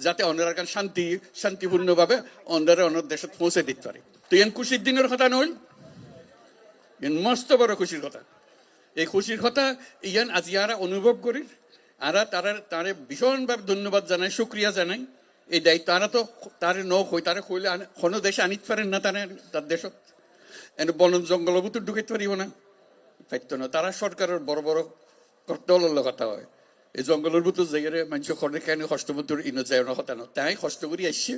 যাতে অন্যরা কান শান্তিপূর্ণভাবে অন্যরা অন্য দেশে পৌঁছে দিতে পারে। তো এন খুশির দিনের কথা নইল, এন মস্ত বড় খুশির কথা। এই খুশির কথা ইয়ান আজি আরা অনুভব করি, আরা তারে ভীষণভাবে ধন্যবাদ জানাই, শুক্রিয়া জানাই। এই দায়িত্ব আরা তো তারে হই তারে কইলে কোনো দেশে আনিতে পারেন না, তার দেশত এনে বন জঙ্গলও তো ঢুকাইতে পারিব না, পাইতো না। তারা সরকারের বড় বড় দলের কথা হয়, এই জঙ্গলের ভিতর জায়গায় মানুষ খড়ে খাইনি কষ্ট মতো ইনো যায় না কথা না। তাই কষ্ট করি আসছে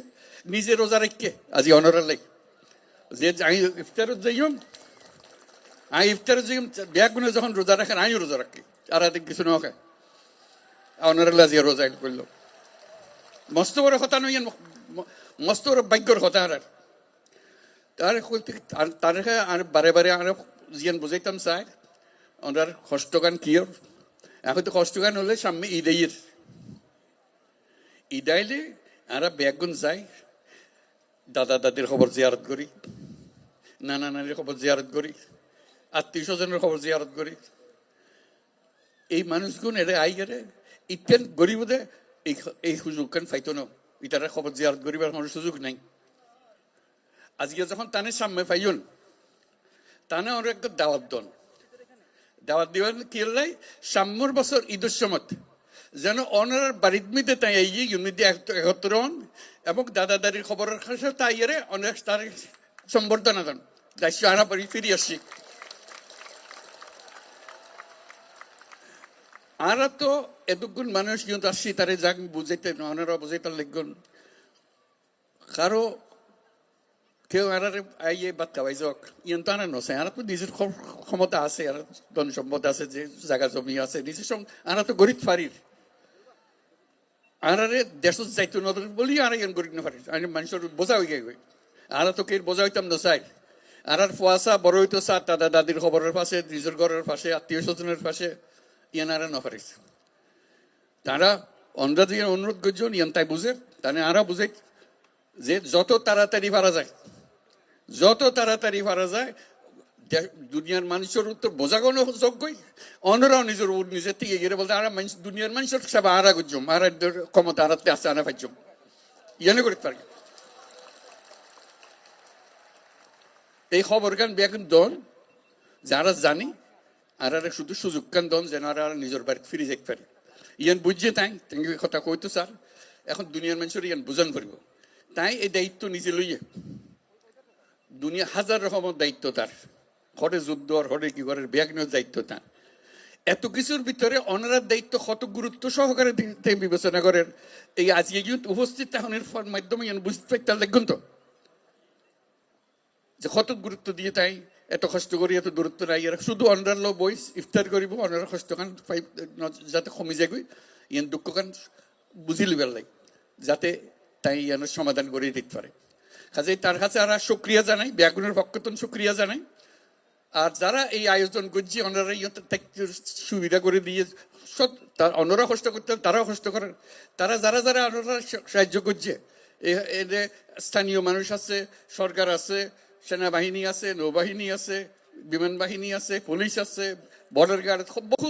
নিজে রোজা রেখে আজি অনরার লাগে যে আমি ইফতারত যাইম, আমি ইফতারত যাইম ব্যাগুনে যখন রোজা রাখেন আমিও রোজা রাখি, আর এদিক কিছু না খায় অনরাল আজি রোজা করল। মস্ত বড় কথা নই, মস্ত বড় ভাগ্যর কথা। তার আর বারে বারে আর জিয়ান বুঝাইতাম চাই ওনার কষ্টগান কিয়র। এখন তো কষ্টগান হলে সামনে ঈদ আইলে আমরা ব্যাগুন যাই, দাদা দাদির খবর জিয়ারত করি, নানা নানির খবর জিয়ারত করি, আত্মীয় স্বজনের খবর জিয়ারত করি। এই মানুষগুন এরে আই গেলে ইতেন গরিবদে এই সুযোগ কান পাইতো না, ইটারা খবর জিয়ারত করিবার কোনো সুযোগ নাই। আজকে যখন তানে সামনে পাইন তানে ওর একটা দাওয়াত দন, দাওয়াত দিবেন কি লাই সাম্যর বছর ঈদের সময় যেন অনার বাড়ির মধ্যে তাই এই ইউনিটি একত্র হন এবং দাদা দাদির খবরের কাছে তাই এরে অনেক তার সম্বর্ধনা দেন। দায়িত্ব আনা বাড়ি ফিরে আসছি। আরা তো এতক্ষণ মানুষ কিন্তু আসছি তারে যাক বুঝাইতে ওনারা বুঝাইতে লিখবেন কারো কেউ আর আইয়ে বাদ খাওয়াই যাক ইন তো আনা নছে। আর তো নিজের ক্ষমতা আছে, আর ধন সম্পদ আছে, যে জায়গা জমি আছে নিজের সঙ্গে আরা তো গরিব ফারির আরে দেশ যাইতো না বলি আর ইয়ান গরিব না পারি আমি মানুষের বোঝা হয়ে গেছে। আর তো কে বোঝা হইতাম না চাই, আর ফুয়াশা বড় হইতো চা দাদা দাদির খবরের পাশে, নিজের ঘরের পাশে, আত্মীয় স্বজনের পাশে ইয়ান আর না পারিস। তারা অন্যরা যে অনুরোধ করছেন ইয়ান তাই বুঝে তাহলে আরা বুঝে যে যত তাড়াতাড়ি পারা যায়, যত তাড়াতাড়ি পারা যায় দুনিয়ার মানুষের উত্তর বোঝাগোনো যোগ্যই অন্যরাও নিজের থেকে গিয়ে বলতে আর দুনিয়ার মানুষের সব আরা করছম আর ক্ষমতা আরাতে আসতে আনা পাইছম ইয়ানে করতে পারি। এই খবর গান বেগুন দন যারা জানি আর শুধু সুযোগ কান দন যেন আর নিজের বাড়িতে ফিরে যেতে পারে। ইয়ান বুঝছে তাই কথা কইতো স্যার এখন দুনিয়ার মানুষের ইয়ান বুঝান পারিব। তাই এই দায়িত্ব নিজে লইয়ে দুনিয়া হাজার রকমের দায়িত্ব তার, ঘরে যুদ্ধ আর ঘরে কি ঘরের ব্যাগনের দায়িত্ব তার। এত কিছুর ভিতরে অনারার দায়িত্ব কত গুরুত্ব সহকারে বিবেচনা করেন। এই আজকে কিন্তু উপস্থিত থাকার মাধ্যমে বুঝতে পারতাম দেখুন তো যে কত গুরুত্ব দিয়ে তাই এত কষ্ট করি, এত দূরত্ব নাই। এরা শুধু অনার লো বইস ইফতার করিব অনারা কষ্ট কান যাতে কমে যাবে ইয়ান দুঃখ কান বুঝি লিবার লাগে যাতে তাই ইয়ানোর সমাধান করে দিতে পারে। কাজে তার কাছে আর শুক্রিয়া জানাই, ব্যাগুনের পক্ষতন শুক্রিয়া জানাই। আর যারা এই আয়োজন করছে ওনারা সুবিধা করে দিয়ে অন্যরা কষ্ট করতেন তারাও কষ্ট করেন। তারা যারা যারা ওনারা সাহায্য করছে স্থানীয় মানুষ আছে, সরকার আছে, সেনাবাহিনী আছে, নৌবাহিনী আছে, বিমান বাহিনী আছে, পুলিশ আছে, বর্ডার গার্ড বহু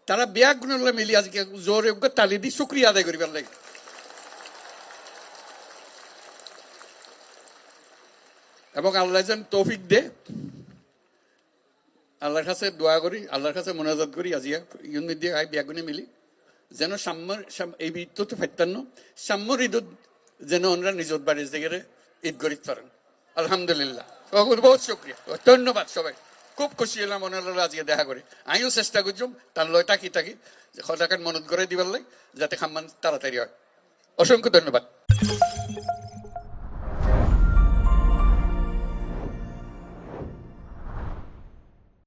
তারা ব্যাগুনের মিলি আজকে জোরে তালি দিয়ে শুক্রিয়া আদায় করিবার লাগে। এবং আল্লাহ যেন তৌফিক দে, আল্লাহর কাছে দোয়া করি, আল্লাহর কাছে মোনাজাত করি আজিয়া ইউনিট দিয়ে আই ব্যাগুনে মিলি যেন সাম্যর এই ঈদ তো ফাইতান্ন সাম্যর ঈদ যেন ওনারা নিজের বাড়ির জায়গায় ঈদ করিতে পারেন। আলহামদুলিল্লাহ, বহুত শুক্রিয়া, ধন্যবাদ সবাই। খুব খুশি হলাম ওনারা আজকে দেখা করে। আমিও চেষ্টা করছিলাম তার লয় থাকি যে কথাকে মনত করে দিবার লাগে যাতে খাম্মান তাড়াতাড়ি হয়। অসংখ্য ধন্যবাদ।